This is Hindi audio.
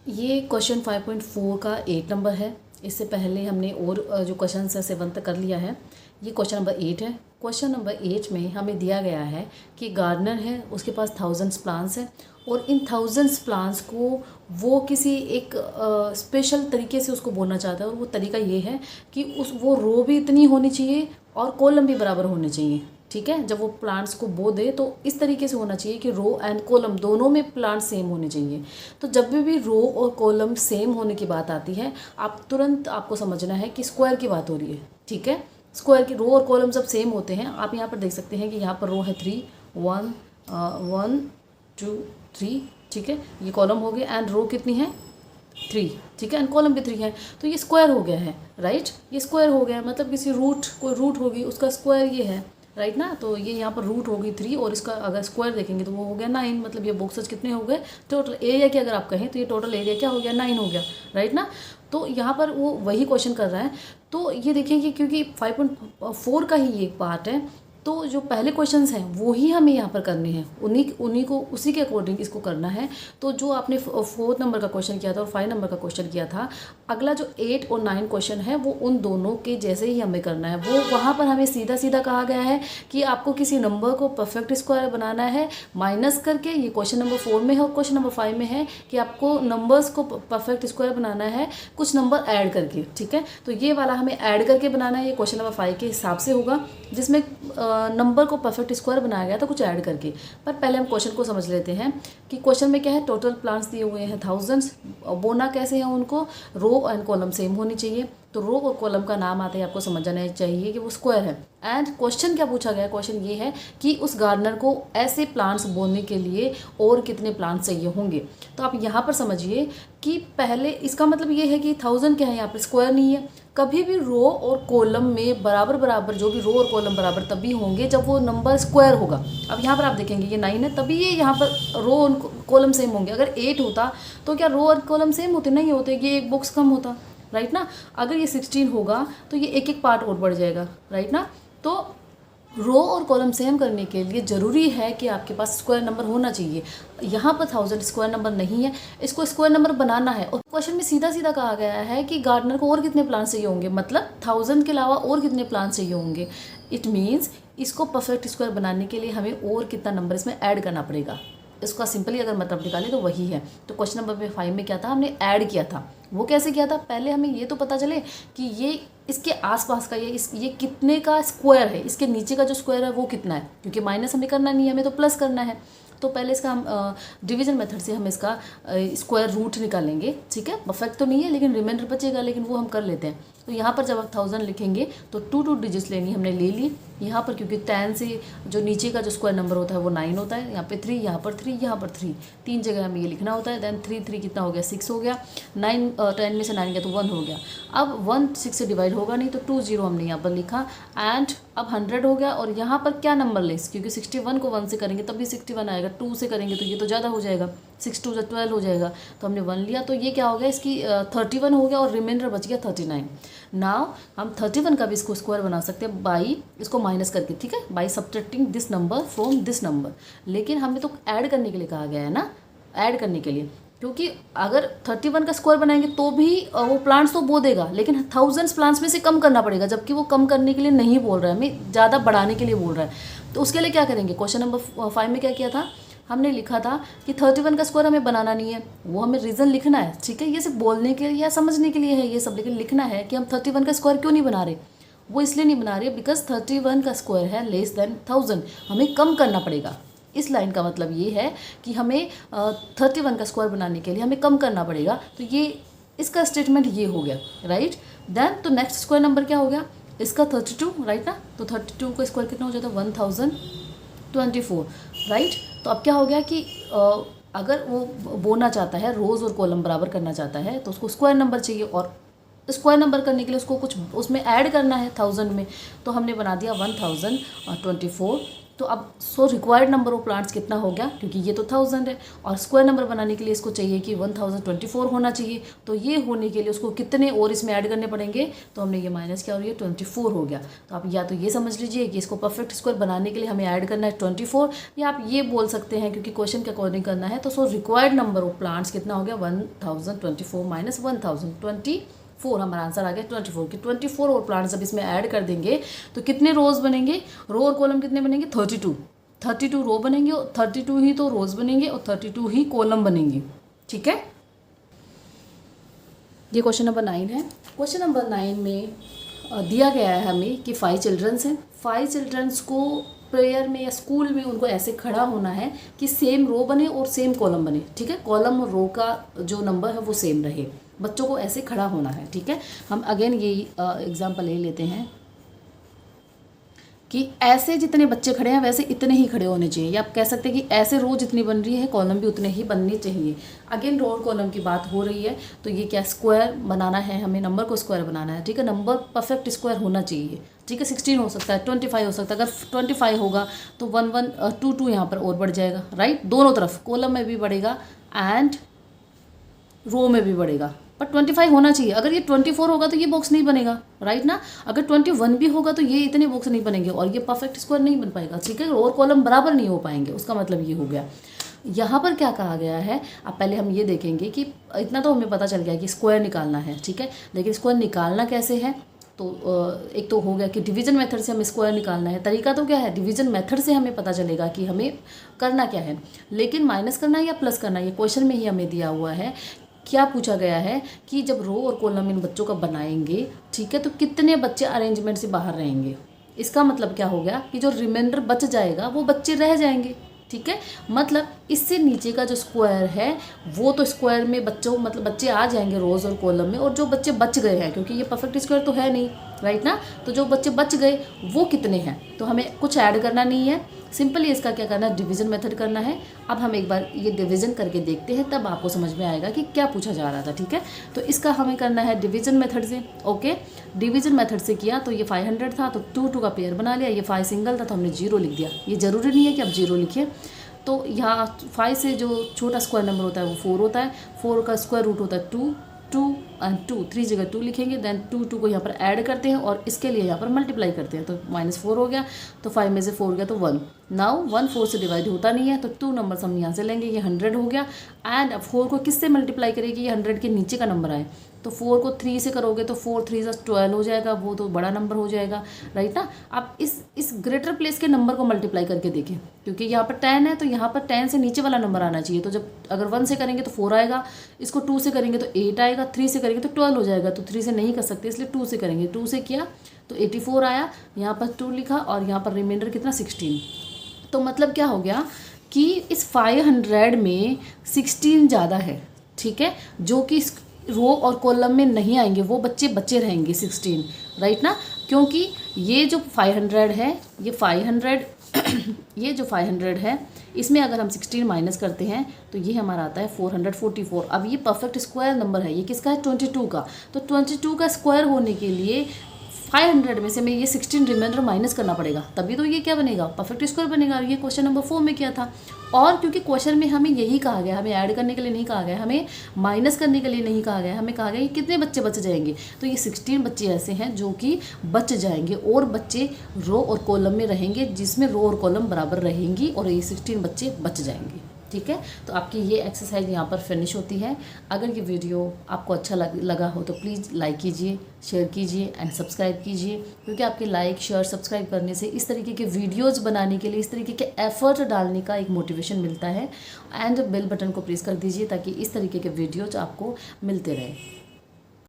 ये क्वेश्चन 5.4 का 8 नंबर है। इससे पहले हमने और जो क्वेश्चन है 7 तक कर लिया है। ये क्वेश्चन नंबर 8 है। क्वेश्चन नंबर 8 में हमें दिया गया है कि गार्डनर है, उसके पास थाउजेंड्स प्लांट्स हैं और इन थाउजेंड्स प्लांट्स को वो किसी एक स्पेशल तरीके से उसको बोलना चाहता है। और वो तरीका ये है कि वो रो भी इतनी होनी चाहिए और कॉलम भी बराबर होने चाहिए। ठीक है, जब वो प्लांट्स को बो दे तो इस तरीके से होना चाहिए कि रो एंड कॉलम दोनों में प्लांट सेम होने चाहिए। तो जब भी रो और कॉलम सेम होने की बात आती है, आप तुरंत आपको समझना है कि स्क्वायर की बात हो रही है। ठीक है, स्क्वायर की रो और कॉलम जब सेम होते हैं, आप यहाँ पर देख सकते हैं कि यहाँ पर रो है 3, 1 2 3। ठीक है, ये कॉलम हो गया एंड रो कितनी है 3। ठीक है, एंड कॉलम भी 3 है, तो ये स्क्वायर हो गया है। राइट, ये स्क्वायर हो गया, मतलब किसी कोई रूट होगी उसका स्क्वायर ये है। राइट ना, तो ये यहाँ पर रूट होगी 3 और इसका अगर स्क्वायर देखेंगे तो वो हो गया 9। मतलब ये बॉक्सेस कितने हो गए, टोटल एरिया की अगर आप कहें तो ये टोटल एरिया क्या हो गया 9 हो गया। राइट ना, तो यहाँ पर वो वही क्वेश्चन कर रहा है। तो ये देखिए कि क्योंकि 5.4 का ही ये पार्ट है, तो जो पहले क्वेश्चंस हैं वो ही हमें यहाँ पर करने हैं, उन्हीं को उसी के अकॉर्डिंग इसको करना है। तो जो आपने 4 नंबर का क्वेश्चन किया था और 5 नंबर का क्वेश्चन किया था, अगला जो 8 और 9 क्वेश्चन है वो उन दोनों के जैसे ही हमें करना है। वो वहाँ पर हमें सीधा सीधा कहा गया है कि आपको किसी नंबर को परफेक्ट स्क्वायर बनाना है माइनस करके। ये क्वेश्चन नंबर 4 में है और क्वेश्चन नंबर 5 में है कि आपको नंबर्स को परफेक्ट स्क्वायर बनाना है कुछ नंबर ऐड करके। ठीक है, तो ये वाला हमें ऐड करके बनाना है। ये क्वेश्चन नंबर 5 के हिसाब से होगा, जिसमें नंबर को परफेक्ट स्क्वायर बनाया गया था कुछ ऐड करके। पर पहले हम क्वेश्चन को समझ लेते हैं कि क्वेश्चन में क्या है। टोटल प्लांट्स दिए हुए हैं थाउजेंड्स, बोना कैसे है उनको, रो एंड कॉलम सेम होनी चाहिए। तो रो और कॉलम का नाम आते ही आपको समझ जाना चाहिए कि वो स्क्वायर है। एंड क्वेश्चन क्या पूछा गया, क्वेश्चन ये है कि उस गार्डनर को ऐसे प्लांट्स बोने के लिए और कितने प्लांट्स चाहिए होंगे। तो आप यहाँ पर समझिए कि पहले इसका मतलब ये है कि 1000 क्या है, यहाँ पर स्क्वायर नहीं है। कभी भी रो और कॉलम में बराबर बराबर, जो भी रो और कॉलम बराबर तभी होंगे जब वो नंबर स्क्वायर होगा। अब यहाँ पर आप देखेंगे ये 9 है, तभी ये यहाँ पर रो और कॉलम सेम होंगे। अगर 8 होता तो क्या रो और कॉलम सेम होते, नहीं होते, ये एक बॉक्स कम होता। राइट ना, अगर ये 16 होगा तो ये एक एक पार्ट और बढ़ जाएगा। राइट ना, तो रो और कॉलम सेम करने के लिए ज़रूरी है कि आपके पास स्क्वायर नंबर होना चाहिए। यहाँ पर 1000 स्क्वायर नंबर नहीं है, इसको स्क्वायर नंबर बनाना है। और क्वेश्चन में सीधा सीधा कहा गया है कि गार्डनर को और कितने प्लांट चाहिए होंगे, मतलब 1000 के अलावा और कितने प्लांट चाहिए होंगे। इट मीन्स इसको परफेक्ट स्क्वायर बनाने के लिए हमें और कितना नंबर इसमें ऐड करना पड़ेगा। इसका सिंपली अगर मतलब निकालें तो वही है। तो क्वेश्चन नंबर 5 में क्या था, हमने ऐड किया था। वो कैसे किया था, पहले हमें ये तो पता चले कि ये इसके आसपास का ये कितने का स्क्वायर है, इसके नीचे का जो स्क्वायर है वो कितना है, क्योंकि माइनस हमें करना नहीं है, हमें तो प्लस करना है। तो पहले इसका हम डिवीजन मेथड से हम इसका स्क्वायर रूट निकालेंगे। ठीक है, परफेक्ट तो नहीं है लेकिन रिमाइंडर बचेगा, लेकिन वो हम कर लेते हैं। तो यहाँ पर जब आप 1000 लिखेंगे तो 2 डिजिट्स लेनी हमने ले ली यहाँ पर, क्योंकि 10 से जो नीचे का जो स्क्वायर नंबर होता है वो 9 होता है। यहाँ पे 3, यहाँ पर 3, यहाँ पर 3, 3 जगह हमें ये लिखना होता है। देन 3 कितना हो गया, 6 हो गया। 10 में से 9 गया तो 1 हो गया। अब 1 6 से डिवाइड होगा नहीं, तो 20 हमने यहाँ पर लिखा। एंड अब 100 हो गया। और यहाँ पर क्या नंबर लें, क्योंकि 61 को 1 से करेंगे तब भी 61 आएगा, 2 से करेंगे तो ये तो ज़्यादा हो जाएगा, 6 2 12 हो जाएगा। तो हमने 1 लिया, तो ये क्या हो गया, इसकी 31 हो गया और रिमाइंडर बच गया 39। नाउ हम 31 का भी इसको स्क्वायर बना सकते हैं बाई इसको माइनस करके। ठीक है, by subtracting this number from this number. लेकिन हमें तो ऐड करने के लिए कहा गया है ना, ऐड करने के लिए, क्योंकि अगर 31 का स्क्वायर बनाएंगे तो भी वो प्लांट्स तो बो देगा, लेकिन 1000 प्लांट्स में से कम करना पड़ेगा, जबकि वो कम करने के लिए नहीं बोल रहा है, हमें ज़्यादा बढ़ाने के लिए बोल रहा है। तो उसके लिए क्या करेंगे, क्वेश्चन नंबर 5 में क्या किया था, हमने लिखा था कि 31 का स्क्वायर हमें बनाना नहीं है, वो हमें रीज़न लिखना है। ठीक है, ये सिर्फ बोलने के लिए या समझने के लिए है ये सब, लेकिन लिखना है कि हम 31 का स्क्वायर क्यों नहीं बना रहे। वो इसलिए नहीं बना रहे बिकॉज 31 का स्क्वायर है लेस देन 1000, हमें कम करना पड़ेगा। इस लाइन का मतलब ये है कि हमें 31 का स्क्वायर बनाने के लिए हमें कम करना पड़ेगा। तो ये इसका स्टेटमेंट ये हो गया। राइट, देन तो नेक्स्ट स्क्वायर नंबर क्या हो गया, इसका 32। राइट ना, तो 32 का स्क्वायर कितना हो जाता है 1024। राइट, तो अब क्या हो गया कि अगर वो बोना चाहता है, रोज़ और कॉलम बराबर करना चाहता है, तो उसको स्क्वायर नंबर चाहिए, और स्क्वायर नंबर करने के लिए उसको कुछ उसमें ऐड करना है 1000 में। तो हमने बना दिया 1024 तो अब रिक्वायर्ड नंबर ऑफ प्लांट्स कितना हो गया, क्योंकि ये तो 1000 है और स्क्वायर नंबर बनाने के लिए इसको चाहिए कि 1024 होना चाहिए। तो ये होने के लिए उसको कितने और इसमें ऐड करने पड़ेंगे, तो हमने ये माइनस किया और ये 24 हो गया। तो आप या तो ये समझ लीजिए कि इसको परफेक्ट स्क्वायर बनाने के लिए हमें ऐड करना है 24, या आप ये बोल सकते हैं क्योंकि क्वेश्चन के अकॉर्डिंग करना है, तो रिक्वायर्ड नंबर ऑफ प्लांट्स कितना हो गया 1024 माइनस 1024 हमारा आंसर आ गया 24 कि 24 और प्लांट्स जब इसमें ऐड कर देंगे तो कितने रोज बनेंगे, रो और कॉलम कितने बनेंगे 32 रो बनेंगे और 32 ही तो रोज बनेंगे और 32 ही कॉलम बनेंगे। ठीक है, ये क्वेश्चन नंबर 9 है। क्वेश्चन नंबर 9 में दिया गया है हमें कि 5 चिल्ड्रंस हैं, 5 चिल्ड्रंस को प्रेयर में या स्कूल में उनको ऐसे खड़ा होना है कि सेम रो बने और सेम कॉलम बने। ठीक है, कॉलम और रो का जो नंबर है वो सेम रहे, बच्चों को ऐसे खड़ा होना है। ठीक है, हम अगेन ये एग्जांपल ले लेते हैं कि ऐसे जितने बच्चे खड़े हैं वैसे इतने ही खड़े होने चाहिए, या आप कह सकते हैं कि ऐसे रो जितनी बन रही है कॉलम भी उतने ही बनने चाहिए। अगेन रो और कॉलम की बात हो रही है, तो ये क्या स्क्वायर बनाना है, हमें नंबर को स्क्वायर बनाना है। ठीक है, नंबर परफेक्ट स्क्वायर होना चाहिए। ठीक है, 16 हो सकता है, 25 हो सकता है। अगर 25 होगा तो 1 1 2 2 यहाँ पर और बढ़ जाएगा, राइट, दोनों तरफ कॉलम में भी बढ़ेगा एंड रो में भी बढ़ेगा, पर 25 होना चाहिए। अगर ये 24 होगा तो ये बॉक्स नहीं बनेगा, राइट ना। अगर 21 भी होगा तो ये इतने बॉक्स नहीं बनेंगे और ये परफेक्ट स्क्वायर नहीं बन पाएगा। ठीक है, और कॉलम बराबर नहीं हो पाएंगे, उसका मतलब ये हो गया। यहाँ पर क्या कहा गया है, अब पहले हम ये देखेंगे कि इतना तो हमें पता चल गया कि स्क्वायर निकालना है। ठीक है, लेकिन स्क्वायर निकालना कैसे है, तो एक तो हो गया कि डिवीजन मेथड से हमें स्क्वायर निकालना है। तरीका तो क्या है, डिवीजन मेथड से हमें पता चलेगा कि हमें करना क्या है, लेकिन माइनस करना है या प्लस करना है ये क्वेश्चन में ही हमें दिया हुआ है। क्या पूछा गया है कि जब रो और कॉलम इन बच्चों का बनाएंगे, ठीक है, तो कितने बच्चे अरेंजमेंट से बाहर रहेंगे। इसका मतलब क्या हो गया कि जो रिमाइंडर बच जाएगा वो बच्चे रह जाएंगे। ठीक है, मतलब इससे नीचे का जो स्क्वायर है वो तो स्क्वायर में बच्चों मतलब बच्चे आ जाएंगे रोज और कॉलम में, और जो बच्चे बच गए हैं, क्योंकि ये परफेक्ट स्क्वायर तो है नहीं, राइट ना, तो जो बच्चे बच गए वो कितने हैं, तो हमें कुछ ऐड करना नहीं है, सिंपली इसका क्या करना है, डिवीजन मेथड करना है। अब हम एक बार ये डिवीजन करके देखते हैं, तब आपको समझ में आएगा कि क्या पूछा जा रहा था। ठीक है, तो इसका हमें करना है डिवीजन मेथड से। ओके, डिवीजन मेथड से किया तो ये 500 था तो 2 2 का पेयर बना लिया, ये 5 सिंगल था तो हमने 0 लिख दिया। ये ज़रूरी नहीं है कि आप 0 लिखिए, तो यहाँ 5 से जो छोटा स्क्वायर नंबर होता है वो 4 होता है, 4 का स्क्वायर रूट होता है 2 2 एंड 2, 3 जगह 2 लिखेंगे, देन 2 2 को यहाँ पर ऐड करते हैं और इसके लिए यहाँ पर मल्टीप्लाई करते हैं, तो -4 हो गया, तो 5 में से 4 गया तो 1। नाउ 1 4 से डिवाइड होता नहीं है, तो 2 नंबर हम यहाँ से लेंगे, ये 100 हो गया। एंड अब 4 को किससे मल्टीप्लाई करेगी, ये 100 के नीचे का नंबर आए, तो 4 को 3 से करोगे तो 4 3 12 हो जाएगा, वो तो बड़ा नंबर हो जाएगा, राइट ना। आप इस ग्रेटर प्लेस के नंबर को मल्टीप्लाई करके देखें, क्योंकि यहाँ पर 10 है तो यहाँ पर 10 से नीचे वाला नंबर आना चाहिए, तो जब अगर 1 से करेंगे तो 4 आएगा, इसको 2 से करेंगे तो 8 आएगा, 3 से करेंगे तो 12 हो जाएगा, तो 3 से नहीं कर सकते इसलिए 2 से करेंगे। 2 से किया तो 84 आया, यहाँ पर 2 लिखा और यहाँ पर रिमाइंडर कितना 16। तो मतलब क्या हो गया कि इस 500 में 16 ज़्यादा है। ठीक है, जो कि रो और कॉलम में नहीं आएंगे, वो बच्चे बचे रहेंगे 16, राइट ना, क्योंकि ये जो 500 है, ये 500 ये जो 500 है इसमें अगर हम 16 माइनस करते हैं तो ये हमारा आता है 444। अब ये परफेक्ट स्क्वायर नंबर है, ये किसका है 22 का, तो 22 का स्क्वायर होने के लिए 500 में से हमें ये 16 रिमाइंडर माइनस करना पड़ेगा, तभी तो ये क्या बनेगा, परफेक्ट स्क्वायर बनेगा। और ये क्वेश्चन नंबर 4 में किया था, और क्योंकि क्वेश्चन में हमें यही कहा गया, हमें ऐड करने के लिए नहीं कहा गया, हमें माइनस करने के लिए नहीं कहा गया, हमें कहा गया कि कितने बच्चे बच जाएंगे, तो ये 16 बच्चे ऐसे हैं जो कि बच जाएंगे और बच्चे रो और कॉलम में रहेंगे, जिसमें रो और कॉलम बराबर रहेंगी और ये 16 बच्चे बच जाएंगे। ठीक है, तो आपकी ये एक्सरसाइज यहाँ पर फिनिश होती है। अगर ये वीडियो आपको अच्छा लगा हो तो प्लीज़ लाइक कीजिए, शेयर कीजिए एंड सब्सक्राइब कीजिए, क्योंकि आपके लाइक शेयर सब्सक्राइब करने से इस तरीके के वीडियोस बनाने के लिए, इस तरीके के एफर्ट डालने का एक मोटिवेशन मिलता है। एंड बेल बटन को प्रेस कर दीजिए ताकि इस तरीके के वीडियोज आपको मिलते रहे।